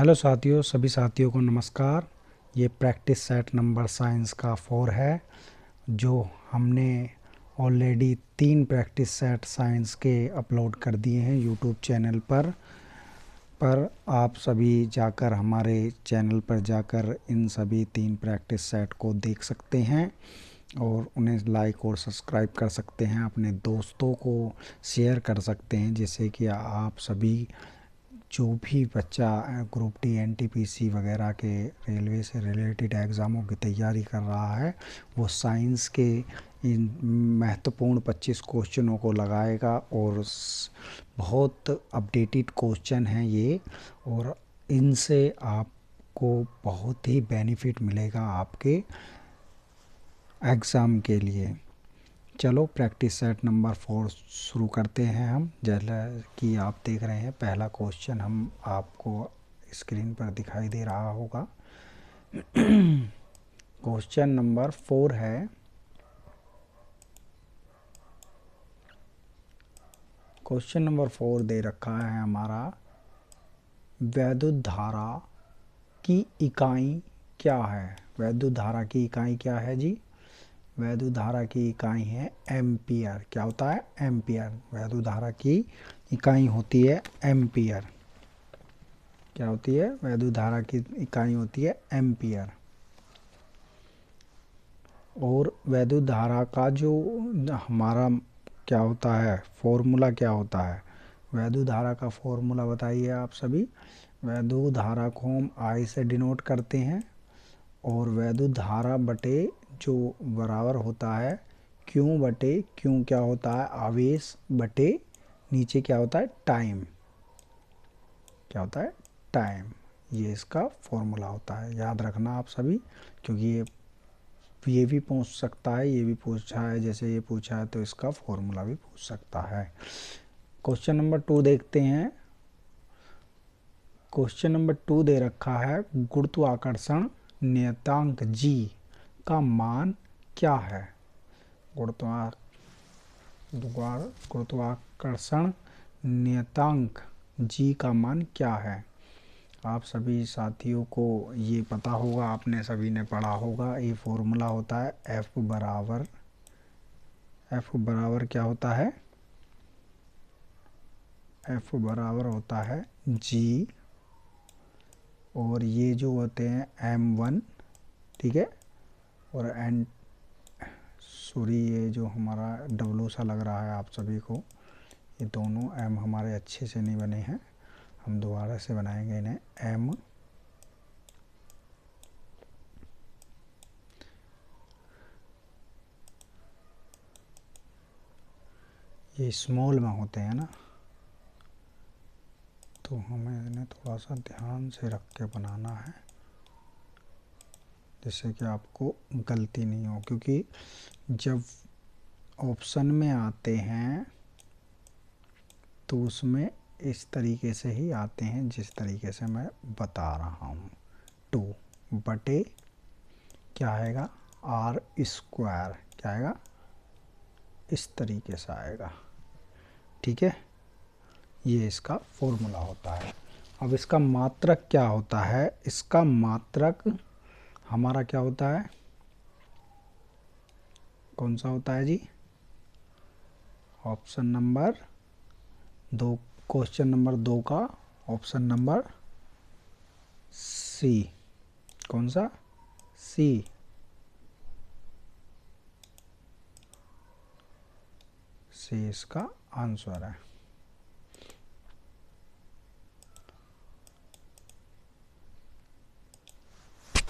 Hello साथियों, सभी साथियों को नमस्कार। ये प्रैक्टिस सेट नंबर साइंस का 4 है, जो हमने ऑलरेडी 3 प्रैक्टिस सेट साइंस के अपलोड कर दिए हैं यूट्यूब चैनल पर आप सभी जाकर हमारे चैनल पर जाकर इन सभी 3 प्रैक्टिस सेट को देख सकते हैं और उन्हें लाइक और सब्सक्राइब कर सकते हैं। अपने दोस्तों को शेयर कर सकते हैं, जिससे कि आप सभी जो भी बच्चा ग्रुप डी एनटीपीसी वगैरह के रेलवे से रिलेटेड एग्ज़ामों की तैयारी कर रहा है, वो साइंस के इन महत्वपूर्ण 25 क्वेश्चनों को लगाएगा और बहुत अपडेटेड क्वेश्चन हैं ये, और इनसे आपको बहुत ही बेनिफिट मिलेगा आपके एग्ज़ाम के लिए। चलो प्रैक्टिस सेट नंबर 4 शुरू करते हैं हम। जैसा कि आप देख रहे हैं, पहला क्वेश्चन हम आपको स्क्रीन पर दिखाई दे रहा होगा। क्वेश्चन नंबर 4 है, क्वेश्चन नंबर 4 दे रखा है हमारा, वैद्युत धारा की इकाई क्या है। वैद्युत धारा की इकाई क्या है जी? वैद्युत धारा की इकाई है एम्पियर। क्या होता है? एम्पियर। वैद्युत धारा की इकाई होती है एम्पियर। क्या होती है? वैद्युत धारा की इकाई होती है एम्पियर। और वैद्युत धारा का जो हमारा क्या होता है, फॉर्मूला क्या होता है? वैद्युत धारा का फॉर्मूला बताइए आप सभी। वैद्युत धारा को हम I से डिनोट करते हैं, और वैद्युत धारा बटे जो बराबर होता है Q बटे Q क्या होता है? आवेश बटे नीचे क्या होता है? टाइम। क्या होता है? टाइम। ये इसका फॉर्मूला होता है, याद रखना आप सभी, क्योंकि ये भी पूछ सकता है, ये भी पूछा है, जैसे ये पूछा है तो इसका फॉर्मूला भी पूछ सकता है। क्वेश्चन नंबर 2 देखते हैं। क्वेश्चन नंबर 2 दे रखा है, गुरुत्वाकर्षण नियतांक G का मान क्या है। गुरुत्वाकर्षण नियतांक G का मान क्या है? आप सभी साथियों को ये पता होगा, आपने सभी ने पढ़ा होगा। ये फॉर्मूला होता है F बराबर क्या होता है? F बराबर होता है G, और ये जो होते हैं M1, ठीक है, और ये जो हमारा W सा लग रहा है आप सभी को, ये दोनों M हमारे अच्छे से नहीं बने हैं, हम दोबारा से बनाएंगे इन्हें। M ये स्मॉल में होते हैं ना, तो हमें इन्हें थोड़ा सा ध्यान से रख के बनाना है, जिससे कि आपको गलती नहीं हो, क्योंकि जब ऑप्शन में आते हैं तो उसमें इस तरीके से ही आते हैं, जिस तरीके से मैं बता रहा हूँ। 2 बटे क्या आएगा? R square. क्या आएगा? इस तरीके से आएगा, ठीक है। ये इसका फॉर्मूला होता है। अब इसका मात्रक क्या होता है? इसका मात्रक हमारा क्या होता है? कौन सा होता है जी? ऑप्शन नंबर 2, क्वेश्चन नंबर 2 का ऑप्शन नंबर C। कौन सा? C। C इसका आंसर है।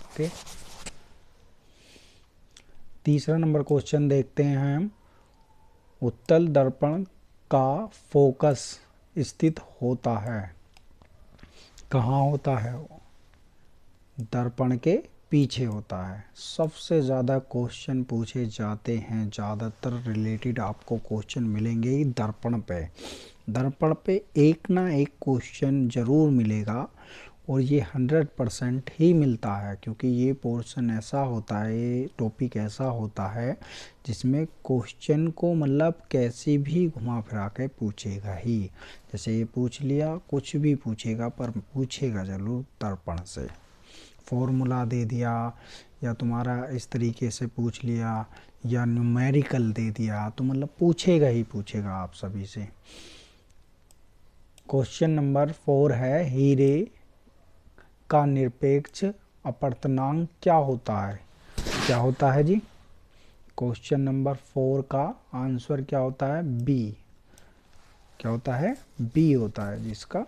ओके, तीसरा नंबर क्वेश्चन देखते हैं हम। उत्तल दर्पण का फोकस स्थित होता है। कहाँ होता है? दर्पण के पीछे होता है। सबसे ज़्यादा क्वेश्चन पूछे जाते हैं, ज़्यादातर रिलेटेड आपको क्वेश्चन मिलेंगे ही दर्पण पे। दर्पण पे एक ना एक क्वेश्चन ज़रूर मिलेगा, और ये 100% ही मिलता है, क्योंकि ये पोर्शन ऐसा होता है, ये टॉपिक ऐसा होता है जिसमें क्वेश्चन को मतलब कैसे भी घुमा फिरा के पूछेगा ही। जैसे ये पूछ लिया, कुछ भी पूछेगा पर पूछेगा ज़रूर तर्पण से। फॉर्मूला दे दिया या तुम्हारा इस तरीके से पूछ लिया या न्यूमेरिकल दे दिया तो मतलब पूछेगा ही पूछेगा आप सभी से। क्वेश्चन नंबर 4 है, हीरे का निरपेक्ष अपवर्तनांक क्या होता है? क्या होता है जी? क्वेश्चन नंबर 4 का आंसर क्या होता है? बी। क्या होता है? बी होता है जिसका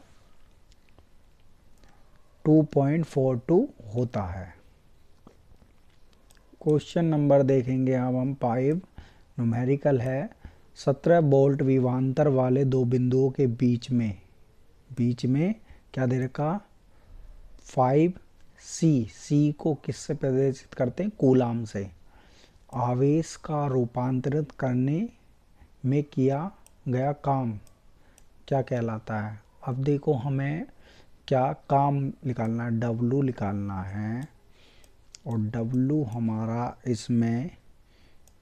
2.42 होता है। क्वेश्चन नंबर देखेंगे अब हम 5, न्यूमेरिकल है। 17 वोल्ट विभवांतर वाले दो बिंदुओं के बीच में क्या दे रखा? 5C। सी को किससे प्रदर्शित करते हैं? कूलाम से। आवेश का रूपांतरित करने में किया गया काम क्या कहलाता है? अब देखो हमें क्या काम निकालना है, W निकालना है, और W हमारा इसमें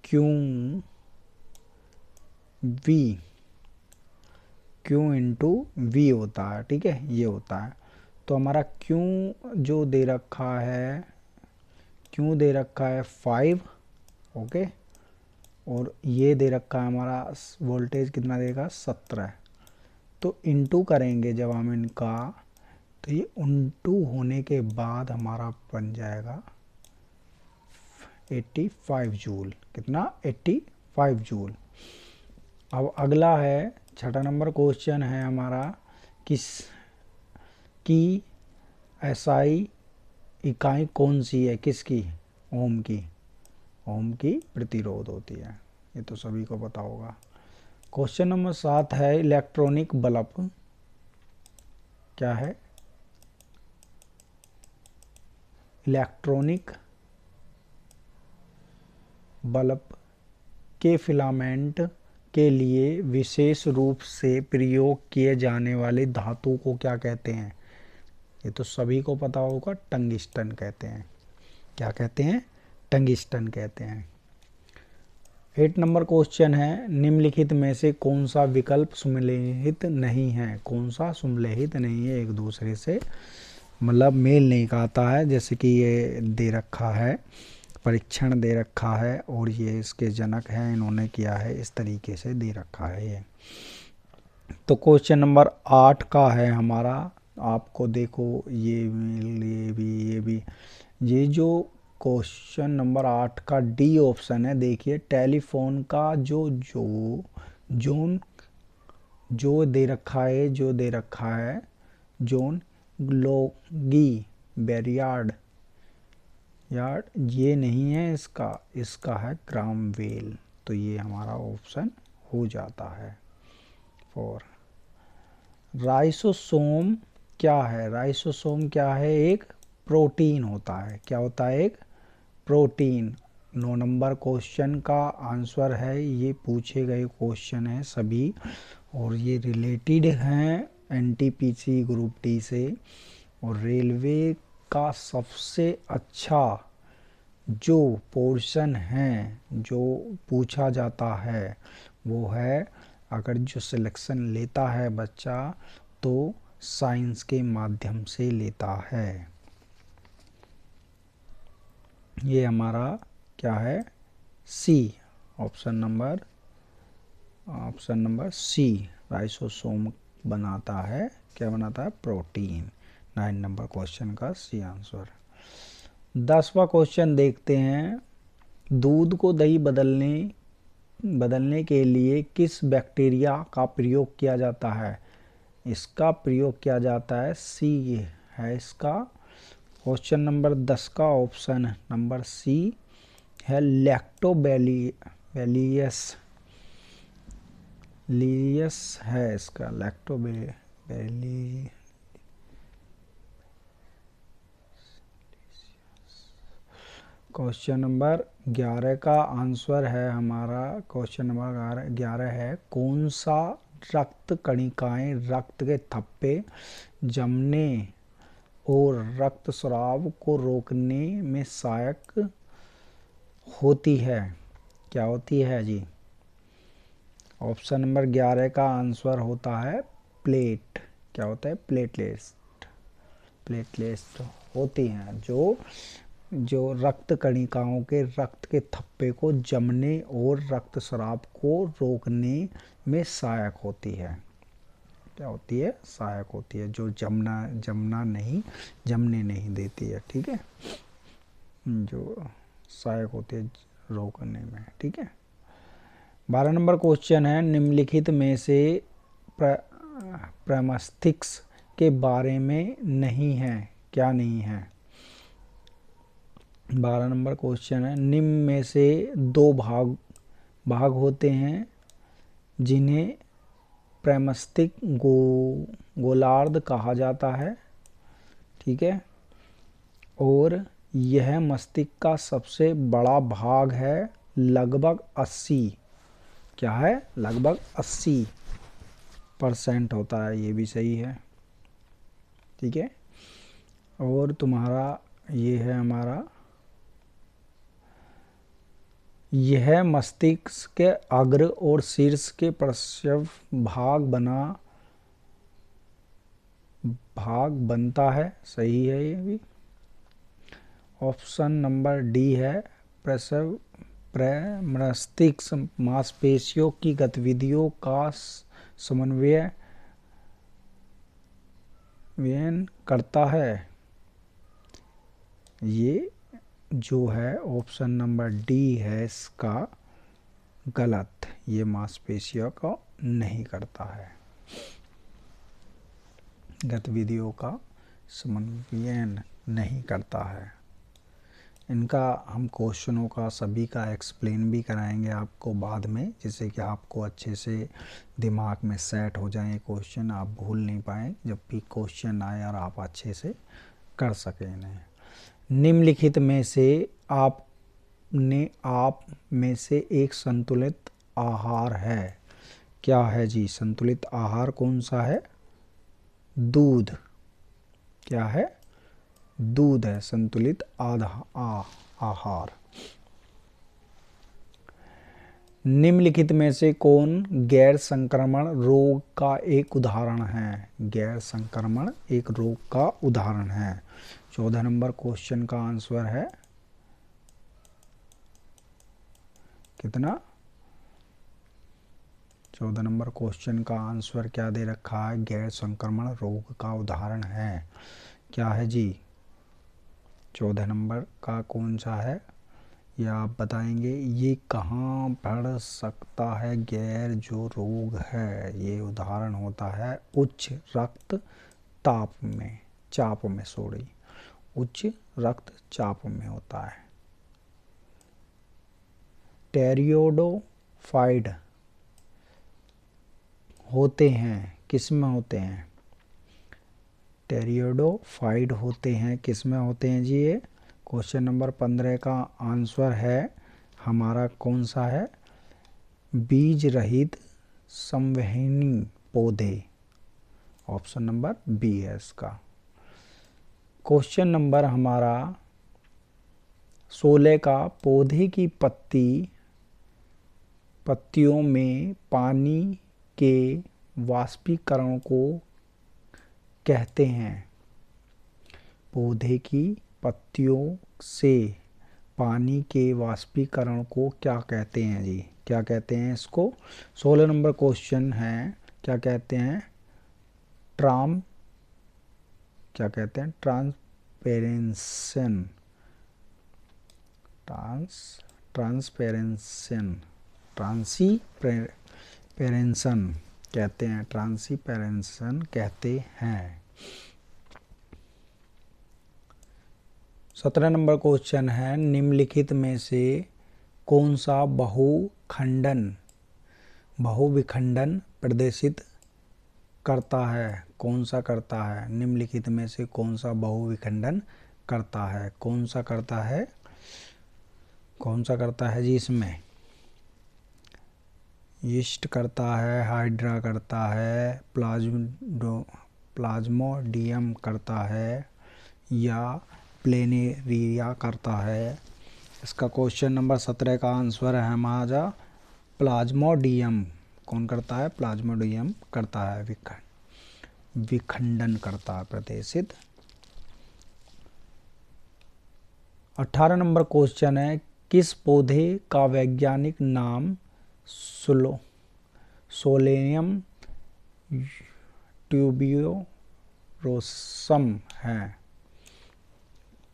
Q इंटू V होता है। ठीक है, ये होता है। तो हमारा Q जो दे रखा है, Q दे रखा है 5, ओके, और ये दे रखा है हमारा वोल्टेज कितना देगा? 17। तो इंटू करेंगे जब हम इनका, तो ये इंटू होने के बाद हमारा बन जाएगा 85 जूल। कितना? 85 जूल। अब अगला है, छठा नंबर क्वेश्चन है हमारा, किस की एसआई इकाई कौन सी है? किसकी? ओम की। ओम की प्रतिरोध होती है, ये तो सभी को पता होगा। क्वेश्चन नंबर 7 है, इलेक्ट्रॉनिक बल्ब क्या है? इलेक्ट्रॉनिक बल्ब के फिलामेंट के लिए विशेष रूप से प्रयोग किए जाने वाले धातु को क्या कहते हैं? ये तो सभी को पता होगा, टंगिस्टन कहते हैं। क्या कहते हैं? टंगिस्टन कहते हैं। 8 नंबर क्वेश्चन है, निम्नलिखित में से कौन सा विकल्प सुमेलित नहीं है? कौन सा सुमेलित नहीं है, एक दूसरे से मतलब मेल नहीं खाता है? जैसे कि ये दे रखा है, परीक्षण दे रखा है और ये इसके जनक हैं, इन्होंने किया है, इस तरीके से दे रखा है ये। तो क्वेश्चन नंबर 8 का है हमारा, आपको देखो ये भी ये जो क्वेश्चन नंबर 8 का डी ऑप्शन है, देखिए टेलीफोन का जो दे रखा है जोन ग्लोगी बैरियार्ड ये नहीं है इसका है क्रामवेल। तो ये हमारा ऑप्शन हो जाता है 4। राइसोसोम क्या है? राइसोसोम क्या है? एक प्रोटीन होता है। क्या होता है? एक प्रोटीन। 9 नंबर क्वेश्चन का आंसर है, ये पूछे गए क्वेश्चन है सभी, और ये रिलेटेड हैं एनटीपीसी ग्रुप डी से। और रेलवे का सबसे अच्छा जो पोर्शन है जो पूछा जाता है वो है, अगर जो सिलेक्शन लेता है बच्चा तो साइंस के माध्यम से लेता है। ये हमारा क्या है? सी, ऑप्शन नंबर सी, राइसोसोम बनाता है। क्या बनाता है? प्रोटीन। 9 नंबर क्वेश्चन का सी आंसर। 10वां क्वेश्चन देखते हैं, दूध को दही बदलने के लिए किस बैक्टीरिया का प्रयोग किया जाता है? इसका प्रयोग किया जाता है, सी है इसका। क्वेश्चन नंबर 10 का ऑप्शन नंबर सी है, लैक्टोबैलियस है इसका, लैक्टोबैली। क्वेश्चन नंबर 11 का आंसर है हमारा, क्वेश्चन नंबर 11 है, कौन सा रक्त कणिकाएं रक्त के थप्पे जमने और रक्तस्राव को रोकने में सहायक होती है। क्या होती है जी? ऑप्शन नंबर 11 का आंसर होता है प्लेट। क्या होता है? प्लेटलेट्स। प्लेटलेट्स होती हैं जो जो रक्त कणिकाओं के रक्त के थप्पे को जमने और रक्तस्राव को रोकने में सहायक होती है। क्या होती है? सहायक होती है, जो जमने नहीं देती है। ठीक है, जो सहायक होती है रोकने में। ठीक है। 12 नंबर क्वेश्चन है, निम्नलिखित में से प्रेमस्टिक्स के बारे में नहीं है। क्या नहीं है? 12 नंबर क्वेश्चन है, निम्न में से दो भाग होते हैं जिन्हें प्रेमस्टिक गोलार्ध कहा जाता है। ठीक है। और यह मस्तिष्क का सबसे बड़ा भाग है, लगभग 80। क्या है? लगभग 80% होता है। ये भी सही है। ठीक है। और तुम्हारा ये है हमारा, यह मस्तिष्क के अग्र और शीर्ष के पार्श्व भाग बनता है। सही है ये भी। ऑप्शन नंबर डी है, प्रेमस्तिष्क मांसपेशियों की गतिविधियों का समन्वय करता है। ये जो है ऑप्शन नंबर डी है इसका गलत। ये मांसपेशियों को नहीं करता है, गतिविधियों का समन्वय नहीं करता है। इनका हम क्वेश्चनों का सभी का एक्सप्लेन भी कराएंगे आपको बाद में, जिससे कि आपको अच्छे से दिमाग में सेट हो जाए क्वेश्चन, आप भूल नहीं पाए जब भी क्वेश्चन आए और आप अच्छे से कर सकें इन्हें। निम्नलिखित में से आप में से एक संतुलित आहार है। क्या है जी? संतुलित आहार कौन सा है? दूध। क्या है? दूध है संतुलित आहार। निम्नलिखित में से कौन गैर संक्रमण रोग का एक उदाहरण है? गैर संक्रमण एक रोग का उदाहरण है। 14 नंबर क्वेश्चन का आंसर है कितना? 14 नंबर क्वेश्चन का आंसर क्या दे रखा है? गैर संक्रमण रोग का उदाहरण है। क्या है जी? 14 नंबर का कौन सा है ये आप बताएंगे। ये कहाँ बढ़ सकता है? गैर जो रोग है, ये उदाहरण होता है उच्च रक्तचाप में उच्च रक्तचाप में होता है। टेरियोडोफाइड होते हैं, किस में होते हैं? टेरियोडोफाइड होते हैं, किस में होते हैं जी? ये क्वेश्चन नंबर 15 का आंसर है हमारा कौन सा है? बीज रहित संवहनी पौधे। ऑप्शन नंबर बी है इसका। क्वेश्चन नंबर हमारा 16 का, पौधे की पत्तियों में पानी के वाष्पीकरण को कहते हैं। पौधे की पत्तियों से पानी के वाष्पीकरण को क्या कहते हैं जी? क्या कहते हैं इसको? 16 नंबर क्वेश्चन है, क्या कहते हैं? क्या कहते हैं? ट्रांसपेरेंसन कहते हैं। ट्रांसपेरेंसन कहते हैं। 17 नंबर क्वेश्चन है, निम्नलिखित में से कौन सा बहुविखंडन प्रदर्शित करता है? कौन सा करता है? निम्नलिखित में से कौन सा बहुविखंडन करता है? कौन सा करता है? कौन सा करता है जी? इसमें यीस्ट करता है, हाइड्रा करता है, प्लाज्मोडियम करता है, या प्लेनेरिया करता है? इसका क्वेश्चन नंबर 17 का आंसर है हमारा प्लाज्मोडियम। कौन करता है? प्लाज्मोडियम करता है, विखंडन करता है, प्रदेशित। 18 नंबर क्वेश्चन है, किस पौधे का वैज्ञानिक नाम सोलेनियम ट्यूबिरोसम है?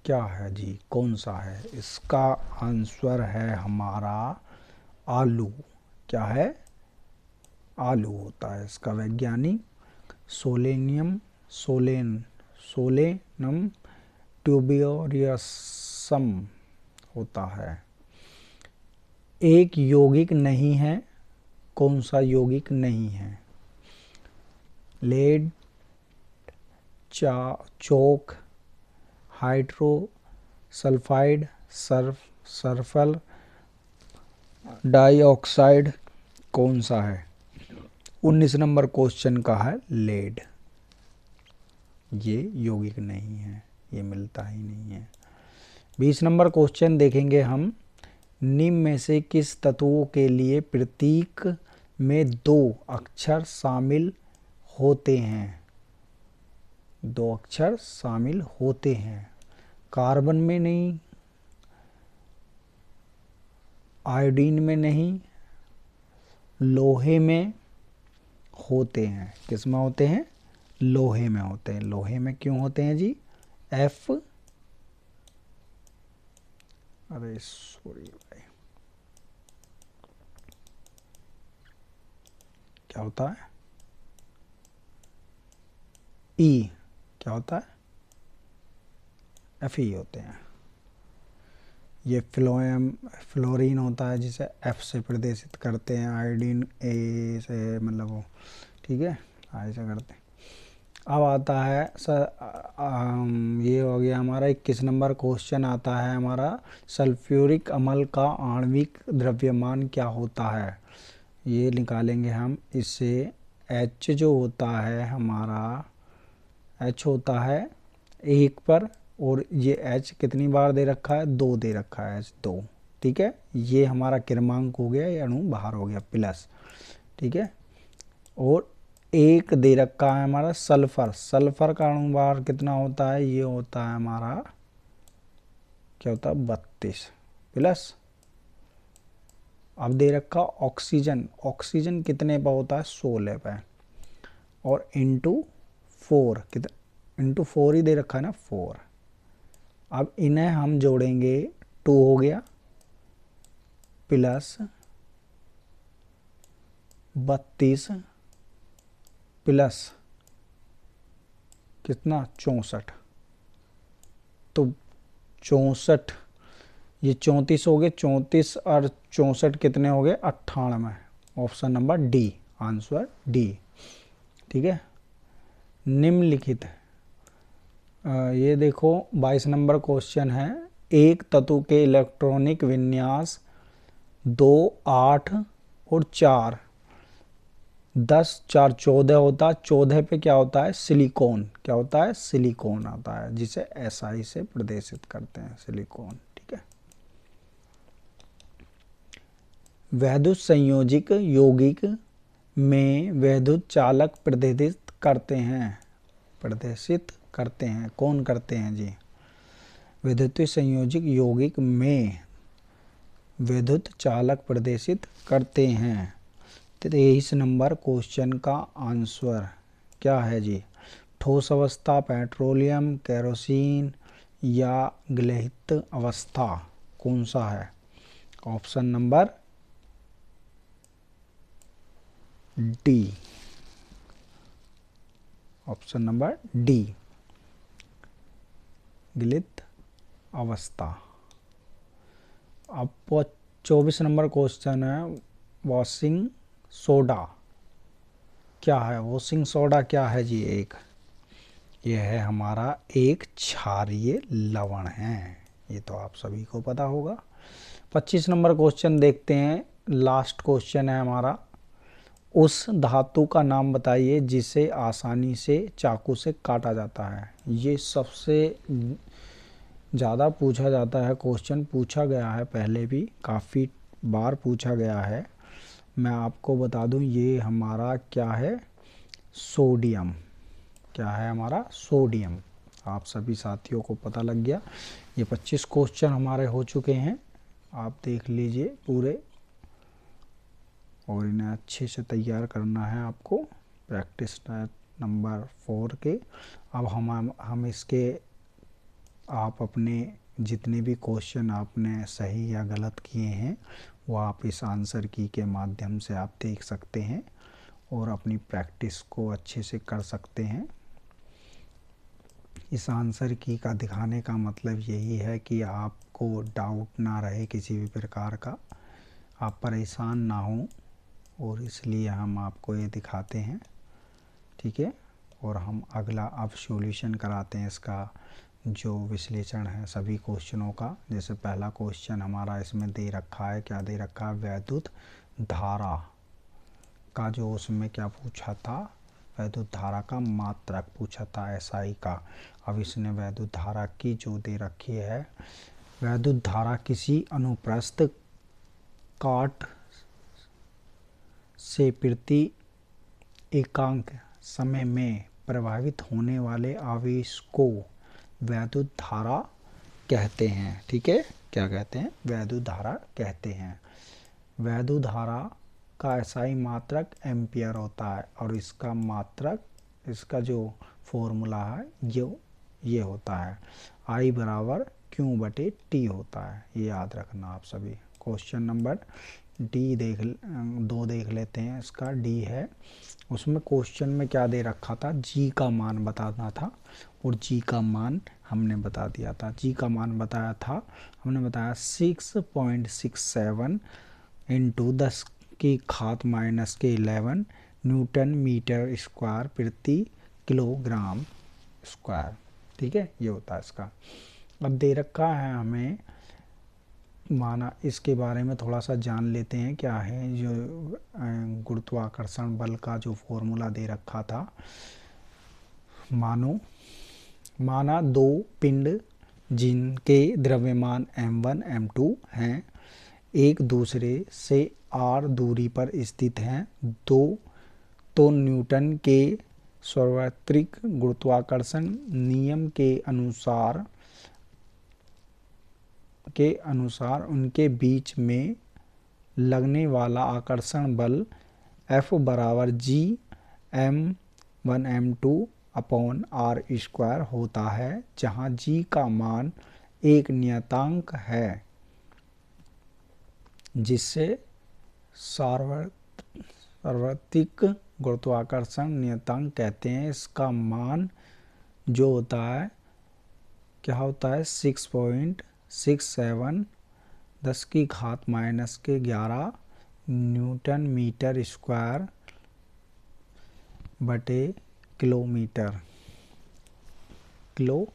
क्या है जी, कौन सा है? इसका आंसर है हमारा आलू। क्या है? आलू होता है इसका वैज्ञानिक सोलेनम ट्यूबिरोसम होता है। एक यौगिक नहीं है, कौन सा यौगिक नहीं है? लेड, चौक, हाइड्रोसल्फाइड, सल्फर डाइऑक्साइड, कौन सा है? 19 नंबर क्वेश्चन का है लेड। ये यौगिक नहीं है, ये मिलता ही नहीं है। 20 नंबर क्वेश्चन देखेंगे हम, निम्न में से किस तत्वों के लिए प्रतीक में 2 अक्षर शामिल होते हैं? 2 अक्षर शामिल होते हैं। कार्बन में नहीं, आयोडीन में नहीं, लोहे में होते हैं। किस में होते हैं? लोहे में होते हैं। लोहे में क्यों होते हैं जी? अरे सॉरी भाई, क्या होता है? ई क्या होता है? Fe होते हैं। ये फ्लोरीन होता है जिसे F से प्रदर्शित करते हैं, आयोडीन A से, मतलब वो, ठीक है, ऐसा करते हैं। अब आता है सर, ये हो गया हमारा 21 नंबर क्वेश्चन आता है हमारा, सल्फ्यूरिक अम्ल का आणविक द्रव्यमान क्या होता है? ये निकालेंगे हम इससे। H जो होता है हमारा, H होता है 1 पर, और ये H कितनी बार दे रखा है? 2 दे रखा है, H 2, ठीक है। ये हमारा क्रमांक हो गया, ये अणु बाहर हो गया प्लस, ठीक है। और 1 दे रखा है हमारा सल्फर। सल्फर का अणु बाहर कितना होता है? ये होता है हमारा, क्या होता है? 32 प्लस। अब दे रखा ऑक्सीजन। ऑक्सीजन कितने पर होता है? 16 पे, और इंटू 4, कितना? इंटू 4 ही दे रखा है ना, 4। अब इन्हें हम जोड़ेंगे, 2 हो गया प्लस 32 प्लस कितना? 64। तो 64, ये 34 हो गए, 34 और 64 कितने हो गए? 98। Option number D, answer D, ठीक है। निम्नलिखित, ये देखो 22 नंबर क्वेश्चन है, एक तत्व के इलेक्ट्रॉनिक विन्यास 2, 8 और 4, 10, 4, 14 होता है। 14 पे क्या होता है? सिलिकॉन। क्या होता है? सिलिकॉन आता है, जिसे SI से प्रदर्शित करते हैं, सिलिकॉन, ठीक है। वैद्युत संयोजक यौगिक में वैद्युत चालक प्रदर्शित करते हैं। कौन करते हैं जी? वैद्युत संयोजक यौगिक में वैद्युत चालक प्रदर्शित करते हैं। 23 नंबर क्वेश्चन का आंसर क्या है जी? ठोस अवस्था, पेट्रोलियम, केरोसिन या गलित अवस्था, कौन सा है? Option number D, option number D, गलित अवस्था। अब 24 नंबर क्वेश्चन है, वॉशिंग सोडा क्या है? वॉशिंग सोडा क्या है जी? यह है हमारा एक क्षारीय लवण है, ये तो आप सभी को पता होगा। 25 नंबर क्वेश्चन देखते हैं, लास्ट क्वेश्चन है हमारा, उस धातु का नाम बताइए जिसे आसानी से चाकू से काटा जाता है। ये सबसे ज़्यादा पूछा जाता है क्वेश्चन, पूछा गया है पहले भी, काफ़ी बार पूछा गया है। मैं आपको बता दूं, ये हमारा क्या है, सोडियम। क्या है हमारा, सोडियम। आप सभी साथियों को पता लग गया। ये 25 क्वेश्चन हमारे हो चुके हैं, आप देख लीजिए पूरे, और इन्हें अच्छे से तैयार करना है आपको प्रैक्टिस नंबर 4 के। अब हम इसके, आप अपने जितने भी क्वेश्चन आपने सही या गलत किए हैं वो आप इस आंसर की के माध्यम से आप देख सकते हैं और अपनी प्रैक्टिस को अच्छे से कर सकते हैं। इस आंसर की का दिखाने का मतलब यही है कि आपको डाउट ना रहे किसी भी प्रकार का, आप परेशान ना हो, और इसलिए हम आपको ये दिखाते हैं। ठीक है, और हम अगला अब सॉल्यूशन कराते हैं इसका, जो विश्लेषण है सभी क्वेश्चनों का। जैसे पहला क्वेश्चन हमारा इसमें दे रखा है, क्या दे रखा है, वैद्युत धारा का जो उसमें क्या पूछा था, वैद्युत धारा का मात्रक पूछा था एसआई का। अब इसने वैद्युत धारा की जो दे रखी है, वैद्युत धारा किसी अनुप्रस्थ काट से प्रति एकांक समय में प्रभावित होने वाले आवेश को वैद्युत धारा कहते हैं। ठीक है, क्या कहते हैं, वैद्युत धारा कहते हैं। वैद्युत धारा का एसआई मात्रक एम्पियर होता है, और इसका मात्रक, इसका जो फॉर्मूला है ये होता है I बराबर Q बटे T होता है, ये याद रखना आप सभी। क्वेश्चन नंबर दो देख लेते हैं। इसका डी है, उसमें क्वेश्चन में क्या दे रखा था, जी का मान बताना था, और जी का मान हमने बता दिया था। जी का मान बताया था, हमने बताया 6.67 इंटू 10 की घात -11 न्यूटन मीटर स्क्वायर प्रति किलोग्राम स्क्वायर। ठीक है, ये होता है इसका। अब दे रखा है हमें, माना इसके बारे में थोड़ा सा जान लेते हैं क्या है। जो गुरुत्वाकर्षण बल का जो फॉर्मूला दे रखा था, माना दो पिंड जिनके द्रव्यमान m1 m2 हैं, एक दूसरे से r दूरी पर स्थित हैं, तो न्यूटन के सार्वत्रिक गुरुत्वाकर्षण नियम के अनुसार उनके बीच में लगने वाला आकर्षण बल F बराबर G m1 m2 upon r square होता है, जहाँ G का मान एक नियतांक है जिससे सार्वत्रिक गुरुत्वाकर्षण नियतांक कहते हैं। इसका मान जो होता है, क्या होता है, 6.67 10 की घात -11 न्यूटन मीटर स्क्वायर बटे किलोमीटर, किलो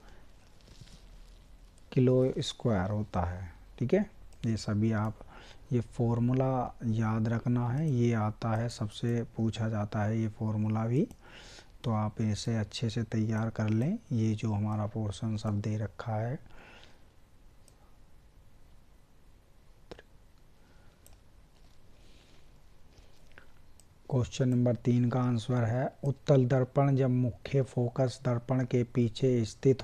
स्क्वायर होता है। ठीक है, ये सभी आप, ये फॉर्मूला याद रखना है, ये आता है सबसे पूछा जाता है ये फॉर्मूला भी, तो आप इसे अच्छे से तैयार कर लें। ये जो हमारा पोर्शन सब दे रखा है, क्वेश्चन नंबर 3 का आंसर है, उत्तल दर्पण जब मुख्य फोकस दर्पण के पीछे स्थित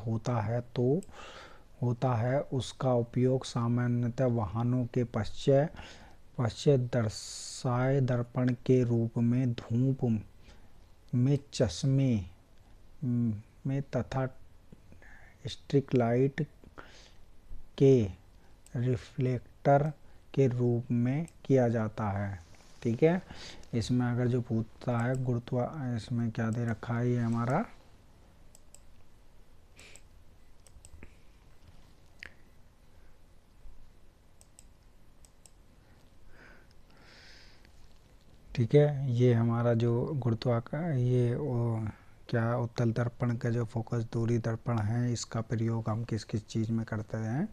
होता है उसका उपयोग सामान्यतः वाहनों के पश्चात दर्शाए दर्पण के रूप में धूप में, चश्मे में तथा स्ट्रिक लाइट के रिफ्लेक्टर के रूप में किया जाता है। ठीक है, इसमें अगर जो पूछता है इसमें क्या दे रखा है, ये हमारा ठीक है, ये हमारा जो ये क्या उत्तल दर्पण का जो फोकस दूरी दर्पण है, इसका प्रयोग हम किस किस चीज़ में करते हैं,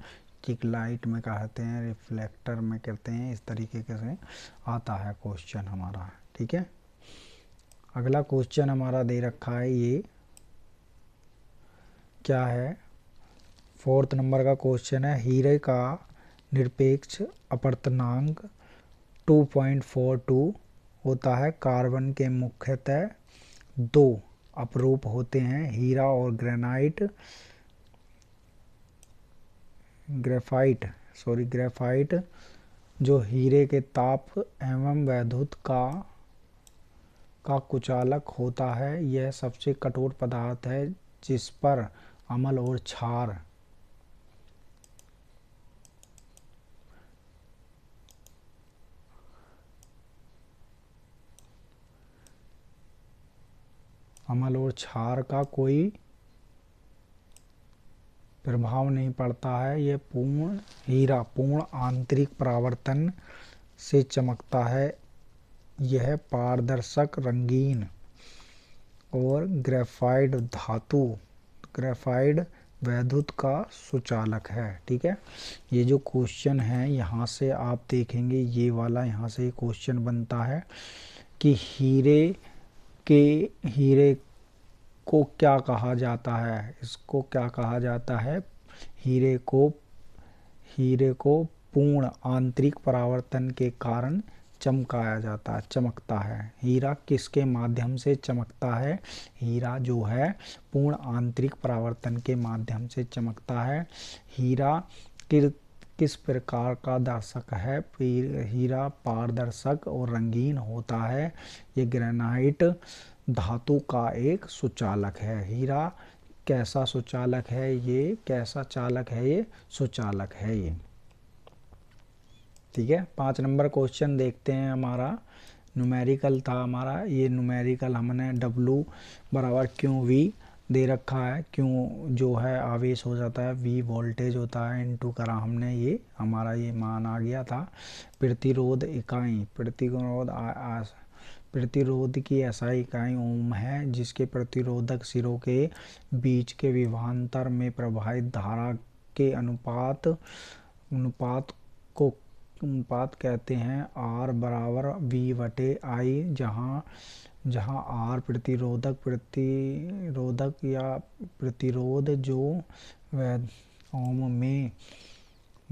किक लाइट में कहते हैं, रिफ्लेक्टर में करते हैं, इस तरीके से आता है क्वेश्चन हमारा। ठीक है, अगला क्वेश्चन हमारा दे रखा है, ये क्या है, 4th नंबर का क्वेश्चन है। हीरे का निरपेक्ष अपवर्तनांक 2.42 होता है। कार्बन के मुख्यतः दो अपरूप होते हैं, हीरा और ग्रेफाइट, जो हीरे के ताप एवं वैद्युत का कुचालक होता है। यह सबसे कठोर पदार्थ है जिस पर अम्ल और क्षार का कोई प्रभाव नहीं पड़ता है। यह हीरा पूर्ण आंतरिक परावर्तन से चमकता है। यह पारदर्शक, रंगीन और ग्रेफाइट वैद्युत का सुचालक है। ठीक है, ये जो क्वेश्चन है यहाँ से आप देखेंगे, ये वाला यहाँ से क्वेश्चन बनता है कि हीरे को क्या कहा जाता है। इसको क्या कहा जाता है, हीरे को पूर्ण आंतरिक परावर्तन के कारण चमकता है। हीरा किसके माध्यम से चमकता है, हीरा जो है पूर्ण आंतरिक परावर्तन के माध्यम से चमकता है। हीरा किस प्रकार का दर्शक है, हीरा पारदर्शक और रंगीन होता है। ये ग्रेनाइट धातु का एक सुचालक है। हीरा कैसा सुचालक है, ये कैसा चालक है, ये सुचालक है ये। ठीक है, 5 नंबर क्वेश्चन देखते हैं। हमारा न्यूमेरिकल था हमारा, ये न्यूमेरिकल हमने W बराबर क्यू V दे रखा है। क्यों जो है आवेश हो जाता है, V वोल्टेज होता है, इनटू करा हमने, ये हमारा ये मान आ गया था। प्रतिरोध इकाई, प्रतिरोध की SI इकाई ओम है, जिसके प्रतिरोधक सिरों के बीच के विभवांतर में प्रवाहित धारा के अनुपात कहते हैं। R बराबर V/I, जहाँ R प्रतिरोधक या प्रतिरोध जो ओम में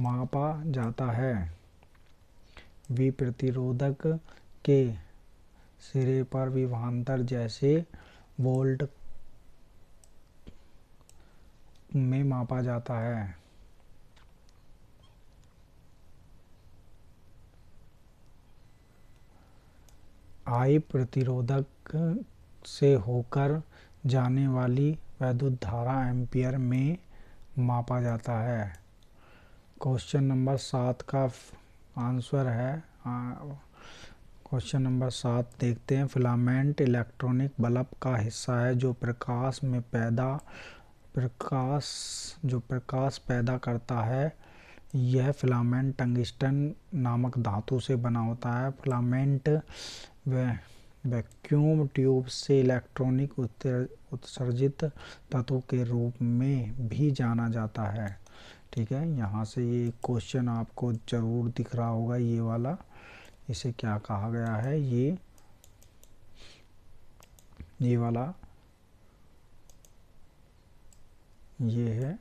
मापा जाता है। V प्रतिरोधक के सिरे पर विभवांतर जैसे वोल्ट में मापा जाता है। I प्रतिरोधक से होकर जाने वाली वैद्युत धारा एम्पियर में मापा जाता है। क्वेश्चन नंबर 7 का आंसर है। क्वेश्चन नंबर 7 देखते हैं। फिलामेंट इलेक्ट्रॉनिक बल्ब का हिस्सा है जो प्रकाश पैदा करता है। यह फिलामेंट टंगस्टन नामक धातु से बना होता है। फिलामेंट वैक्यूम ट्यूब से इलेक्ट्रॉनिक उत्सर्जित तत्व के रूप में भी जाना जाता है। ठीक है, यहाँ से ये क्वेश्चन आपको जरूर दिख रहा होगा, ये वाला, इसे क्या कहा गया है, ये वाला, ये है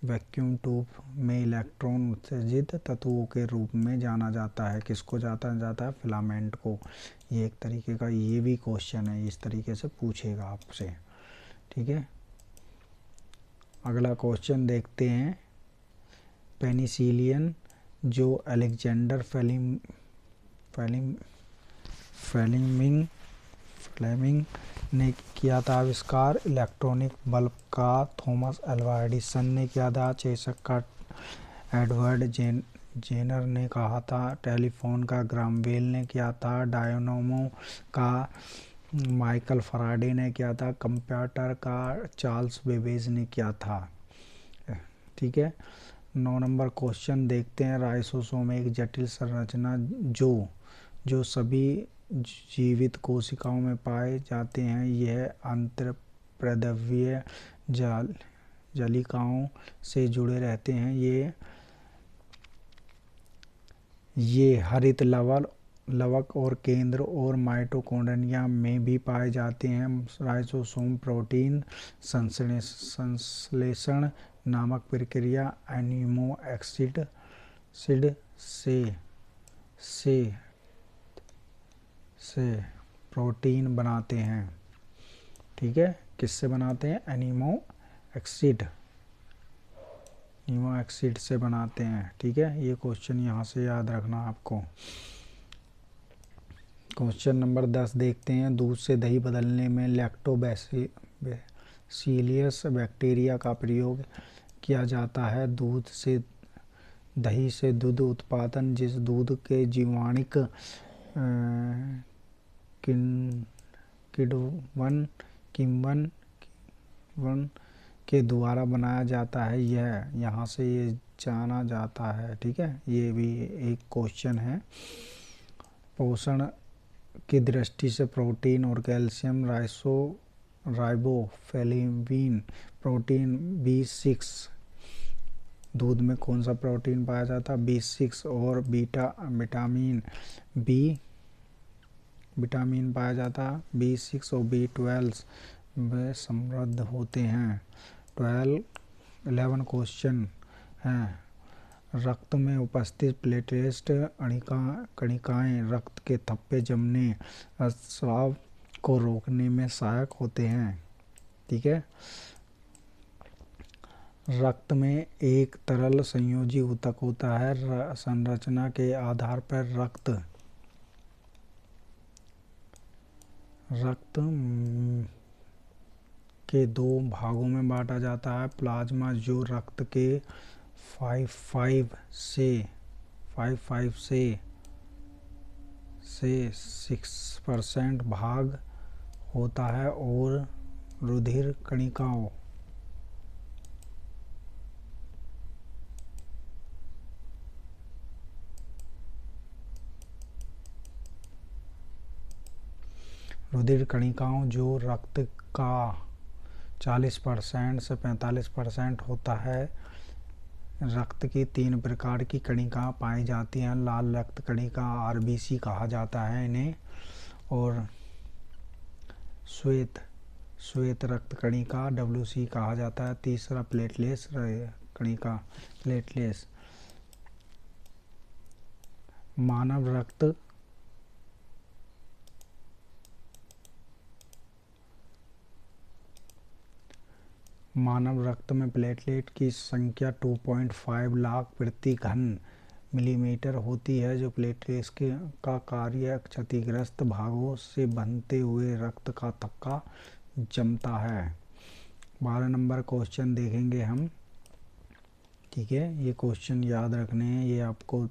वैक्यूम ट्यूब में इलेक्ट्रॉन उत्सर्जित तत्वों के रूप में जाना जाता है। किसको जाता है, फिलामेंट को। ये एक तरीके का ये भी क्वेश्चन है, इस तरीके से पूछेगा आपसे। ठीक है, अगला क्वेश्चन देखते हैं। पेनिसिलिन जो अलेक्जेंडर फ्लेमिंग ने किया था आविष्कार। इलेक्ट्रॉनिक बल्ब का थॉमस अल्वा एडिसन ने किया था। चेसक का एडवर्ड जेनर ने कहा था। टेलीफोन का ग्राहम बेल ने किया था। डायनामो का माइकल फराडे ने किया था। कंप्यूटर का चार्ल्स बेबेज ने किया था। ठीक है, 9 नंबर क्वेश्चन देखते हैं। राइसोसोम एक जटिल संरचना जो सभी जीवित कोशिकाओं में पाए जाते हैं। यह अंतःप्राद्रव्य जालिकाओं से जुड़े रहते हैं। ये हरित लवण लवक और केंद्र और माइटोकॉन्ड्रिया में भी पाए जाते हैं। राइबोसोम प्रोटीन संश्लेषण नामक प्रक्रिया अमीनो एसिड से प्रोटीन बनाते हैं। ठीक है, किससे बनाते हैं? अमीनो एसिड से बनाते हैं। ठीक है, ये क्वेश्चन यहाँ से याद रखना आपको। क्वेश्चन नंबर 10 देखते हैं। दूध से दही बदलने में लैक्टोबैसिलियस बैक्टीरिया का प्रयोग किया जाता है। दूध से दही से दूध उत्पादन जिस दूध के जीवाणिक किण्वन के द्वारा बनाया जाता है, यह यहाँ से ये जाना जाता है। ठीक है, ये भी एक क्वेश्चन है। पोषण की दृष्टि से प्रोटीन और कैल्शियम राइबोफ्लेविन प्रोटीन B6 दूध में कौन सा प्रोटीन पाया जाता है? B6 और विटामिन पाया जाता है। B6 और B12 में समृद्ध होते हैं। 11 क्वेश्चन हैं। रक्त में उपस्थित प्लेटलेट कणिकाएं रक्त के थप्पे जमने स्राव को रोकने में सहायक होते हैं। ठीक है, रक्त में एक तरल संयोजी ऊतक होता है। संरचना के आधार पर रक्त के दो भागों में बांटा जाता है। प्लाज्मा जो रक्त के 55 से 6% भाग होता है, और रुधिर कणिकाओं जो रक्त का 40% से 45% होता है। रक्त की 3 प्रकार की कणिका पाई जाती हैं। लाल रक्त कणिका RBC कहा जाता है इन्हें, और श्वेत रक्त कणिका WC कहा जाता है। तीसरा प्लेटलेट्स कणिका प्लेटलेट्स। मानव रक्त में प्लेटलेट की संख्या 2.5 लाख प्रति घन मिलीमीटर होती है। जो प्लेटलेट्स का कार्य क्षतिग्रस्त भागों से बनते हुए रक्त का थक्का जमता है। 12 नंबर क्वेश्चन देखेंगे हम। ठीक है, ये क्वेश्चन याद रखने हैं। ये आपको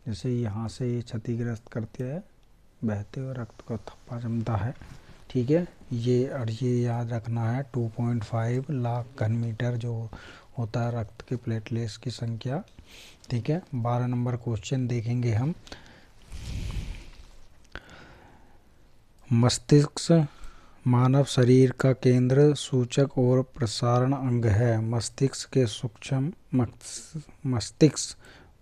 जैसे यहाँ से ये क्षतिग्रस्त करते हैं, बहते हुए रक्त का थप्पा जमता है। ठीक है, ये याद रखना है। 2.5 लाख घन मीटर जो होता है रक्त के प्लेटलेट्स की संख्या। ठीक है, 12 नंबर क्वेश्चन देखेंगे हम। मस्तिष्क मानव शरीर का केंद्र, सूचक और प्रसारण अंग है। मस्तिष्क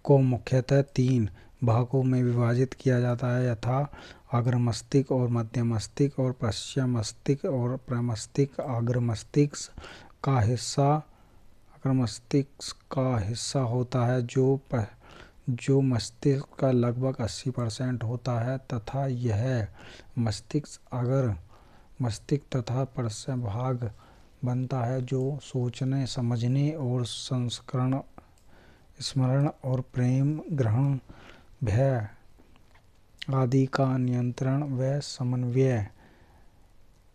को मुख्यतः 3 भागों में विभाजित किया जाता है, यथा अग्र मस्तिष्क और मध्य मस्तिष्क और पश्च मस्तिष्क और प्रमस्तिष्क। अग्र मस्तिष्क का हिस्सा होता है जो मस्तिष्क का लगभग 80% होता है, तथा यह मस्तिष्क अग्र मस्तिष्क तथा पश्च भाग बनता है जो सोचने, समझने और स्मरण और प्रेम, ग्रहण, भय आदि का नियंत्रण व समन्वय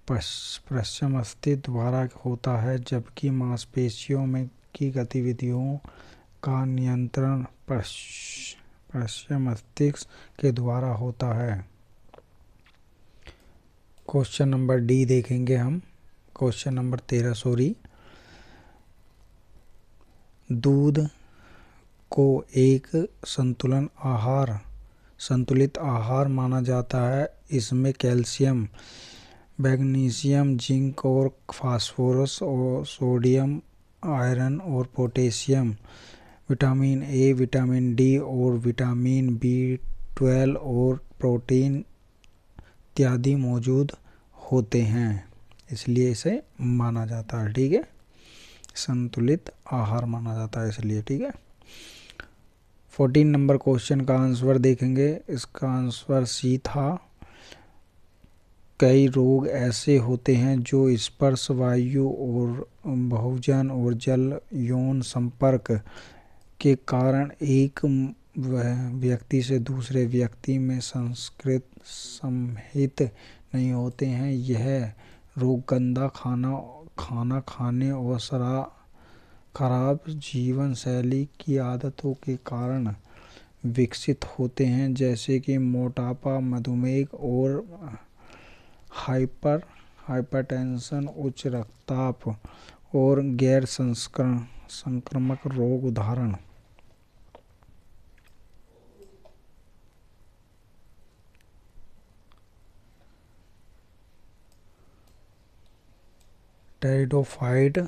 पश्च मस्तिष्क द्वारा होता है, जबकि मांसपेशियों में की गतिविधियों का नियंत्रण पश्च मस्तिष्क के द्वारा होता है। क्वेश्चन नंबर D देखेंगे हम। क्वेश्चन नंबर 13 दूध को एक संतुलित आहार माना जाता है। इसमें कैल्शियम, मैग्नीशियम, जिंक और फास्फोरस और सोडियम, आयरन और potassium, vitamin A, vitamin D और विटामिन B12 और प्रोटीन इत्यादि मौजूद होते हैं, इसलिए इसे माना जाता है। ठीक है, संतुलित आहार माना जाता है इसलिए। ठीक है, 14 नंबर क्वेश्चन का आंसर देखेंगे। इसका आंसर सी था। कई रोग ऐसे होते हैं जो स्पर्श, वायु और भोजन और जल यौन संपर्क के कारण एक व्यक्ति से दूसरे व्यक्ति में संहित नहीं होते हैं। यह रोग गंदा खाना खाने और खराब जीवन शैली की आदतों के कारण विकसित होते हैं, जैसे कि मोटापा, मधुमेह और हाइपरटेंशन, उच्च रक्तचाप और गैर संक्रामक रोग। उदाहरण टेरिडोफाइड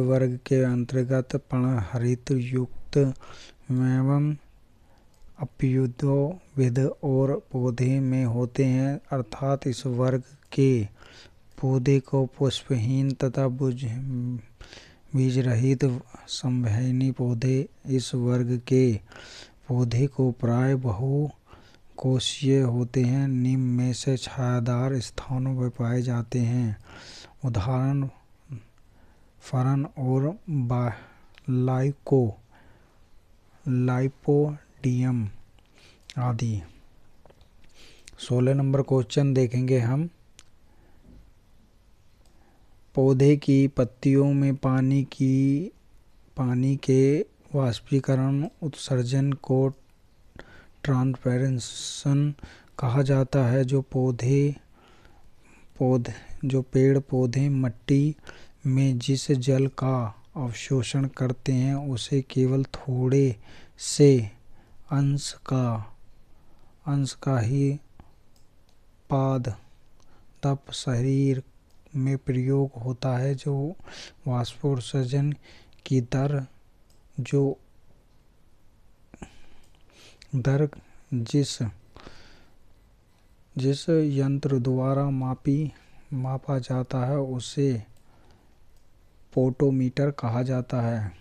वर्ग के अंतर्गत पर्णहरित युक्त एवं अप्युद्भिद और पौधे में होते हैं, अर्थात इस वर्ग के पौधे को पुष्पहीन तथा बीजरहित संवहनी पौधे। इस वर्ग के पौधे को प्राय बहुकोषीय होते हैं, निम्न में से छायादार स्थानों पर पाए जाते हैं। उदाहरण फरन और लाइपोडियम आदि। 16 नंबर क्वेश्चन देखेंगे हम। पौधे की पत्तियों में पानी के वाष्पीकरण उत्सर्जन को ट्रांसपिरेशन कहा जाता है। जो पेड़ पौधे मिट्टी में जिस जल का अवशोषण करते हैं उसे केवल थोड़े से अंश का ही पादप शरीर में प्रयोग होता है। जो वाष्पोत्सर्जन की दर जिस यंत्र द्वारा मापा जाता है उसे पोटोमीटर कहा जाता है।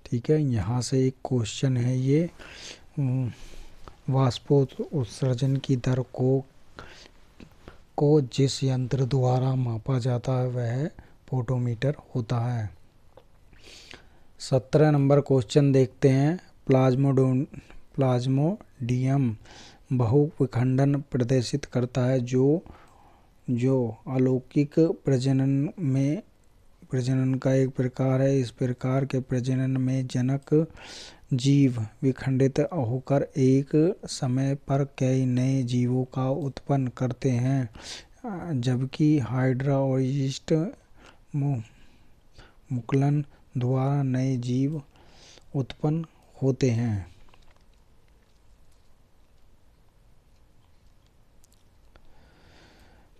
ठीक है, यहाँ से एक क्वेश्चन है ये। वाष्पोत्सर्जन की दर को जिस यंत्र द्वारा मापा जाता है वह पोटोमीटर होता है। 17 नंबर क्वेश्चन देखते हैं। प्लाज्मोडियम बहुविखंडन प्रदर्शित करता है, जो अलैंगिक प्रजनन का एक प्रकार है। इस प्रकार के प्रजनन में जनक जीव विखंडित होकर एक समय पर कई नए जीवों का उत्पन्न करते हैं, जबकि हाइड्रा और यीस्ट मुकुलन द्वारा नए जीव उत्पन्न होते हैं।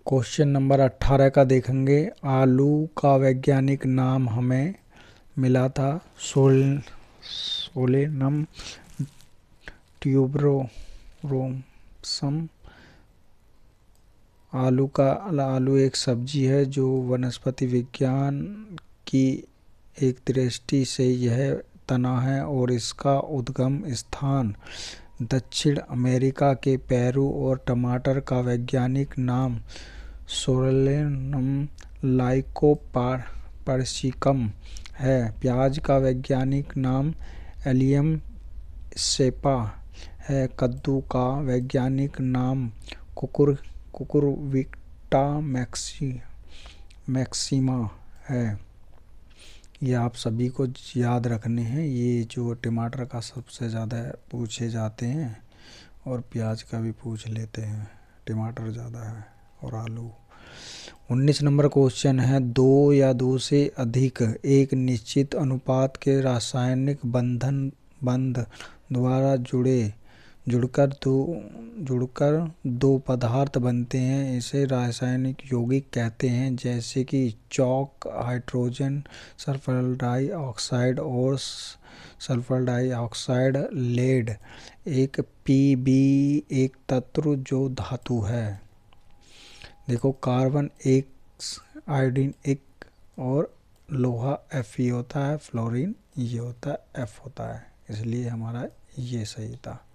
क्वेश्चन नंबर 18 का देखेंगे। आलू का वैज्ञानिक नाम हमें मिला था सोलेनम ट्यूबरोसम। आलू एक सब्जी है जो वनस्पति विज्ञान की एक दृष्टि से यह तना है और इसका उद्गम स्थान दक्षिण अमेरिका के पेरू। और टमाटर का वैज्ञानिक नाम सोलेनम लाइकोपर्सिकम है। प्याज का वैज्ञानिक नाम एलियम सेपा है। कद्दू का वैज्ञानिक नाम कुकुरबिटा मैक्सिमा है। ये आप सभी को याद रखने हैं। ये जो टमाटर का सबसे ज़्यादा पूछे जाते हैं और प्याज का भी पूछ लेते हैं, टमाटर ज़्यादा है और आलू। 19 नंबर क्वेश्चन है। दो या दो से अधिक एक निश्चित अनुपात के रासायनिक बंध द्वारा जुड़े जुड़कर दो पदार्थ बनते हैं, इसे रासायनिक यौगिक कहते हैं, जैसे कि चॉक, हाइड्रोजन सल्फर डाइऑक्साइड और सल्फर डाइऑक्साइड, लेड। एक Pb एक तत्व जो धातु है। देखो कार्बन एक, आयोडीन एक, और लोहा Fe होता है, फ्लोरीन ये होता है, F होता है, इसलिए हमारा ये सही था।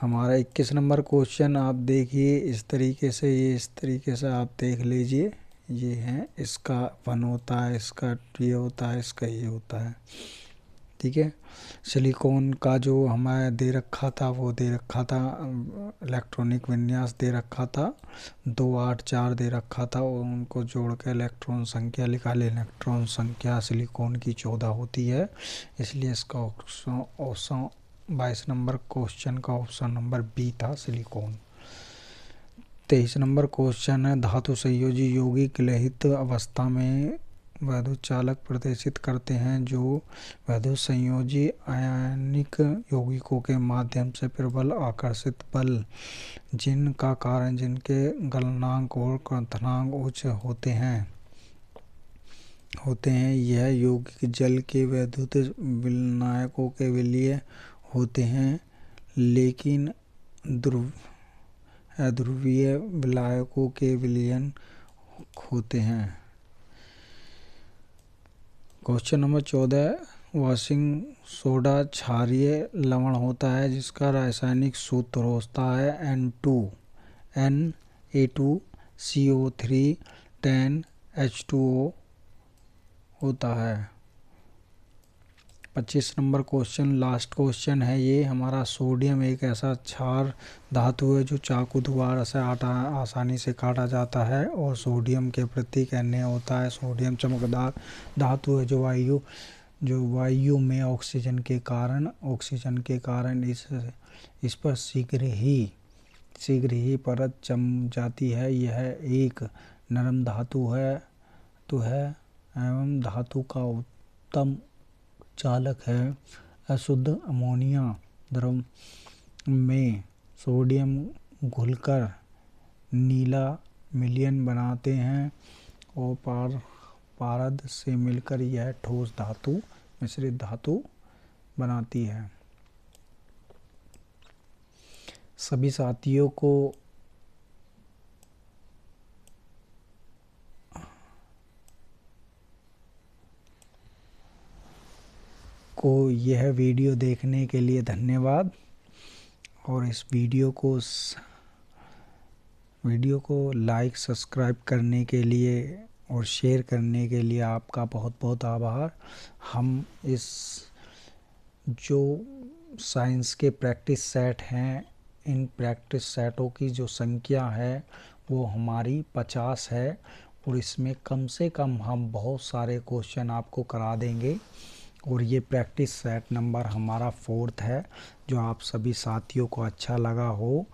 हमारा 21 नंबर क्वेश्चन आप देखिए इस तरीके से, ये इस तरीके से आप देख लीजिए, ये है, इसका 1 होता है, इसका ये होता है, इसका ये होता है, ठीक है। सिलिकॉन का जो हमारा दे रखा था वो दे रखा था, इलेक्ट्रॉनिक विन्यास दे रखा था, 2 8 4 दे रखा था, और उनको जोड़ के इलेक्ट्रॉन संख्या निकाले। इलेक्ट्रॉन संख्या सिलिकॉन की 14 होती है, इसलिए इसका ऑप्शन 22 नंबर क्वेश्चन का ऑप्शन नंबर बी था, सिलिकॉन। 23 नंबर क्वेश्चन है, धातु संयोजी यौगिक लेहित अवस्था में वैद्युत चालक प्रदर्शित करते हैं, जो वैद्युत संयोजी आयनिक यौगिकों के माध्यम से प्रबल आकर्षित बल, जिनका कारण जिनके गलनांक और क्वथनांक उच्च होते हैं। यह यौगिक जल के वैद्युत विलयकों के विलीय होते हैं, लेकिन अध्रुवीय विलायकों के विलयन होते हैं। क्वेश्चन नंबर 14, वॉशिंग सोडा क्षारीय लवण होता है, जिसका रासायनिक सूत्र होता है Na2CO3 10H2O होता है। 25 नंबर क्वेश्चन लास्ट क्वेश्चन है ये हमारा। सोडियम एक ऐसा क्षार धातु है जो चाकू द्वारा से आसानी से काटा जाता है, और सोडियम के प्रतीक Na होता है। सोडियम चमकदार धातु है जो वायु में ऑक्सीजन के कारण इस पर शीघ्र ही परत जम जाती है। यह एक नरम धातु है एवं धातु का उत्तम चालक है। अशुद्ध अमोनिया द्रव में सोडियम घुलकर नीला विलयन बनाते हैं, और पारद से मिलकर यह ठोस धातु मिश्रित धातु बनाती है। सभी साथियों को यह वीडियो देखने के लिए धन्यवाद, और इस वीडियो को लाइक सब्सक्राइब करने के लिए और शेयर करने के लिए आपका बहुत बहुत आभार। हम इस जो साइंस के प्रैक्टिस सेट हैं, इन प्रैक्टिस सेटों की जो संख्या है वो हमारी 50 है, और इसमें कम से कम हम बहुत सारे क्वेश्चन आपको करा देंगे। और ये प्रैक्टिस सेट नंबर हमारा 4th है। जो आप सभी साथियों को अच्छा लगा हो,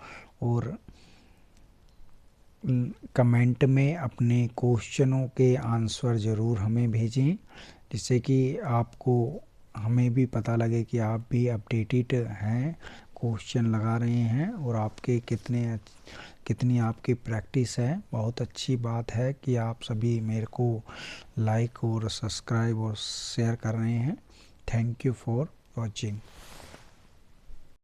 और कमेंट में अपने क्वेश्चनों के आंसर ज़रूर हमें भेजें, जिससे कि आपको हमें भी पता लगे कि आप भी अपडेटेड हैं, क्वेश्चन लगा रहे हैं, और आपके कितनी आपकी प्रैक्टिस है। बहुत अच्छी बात है कि आप सभी मेरे को लाइक और सब्सक्राइब और शेयर कर रहे हैं। Thank you for watching.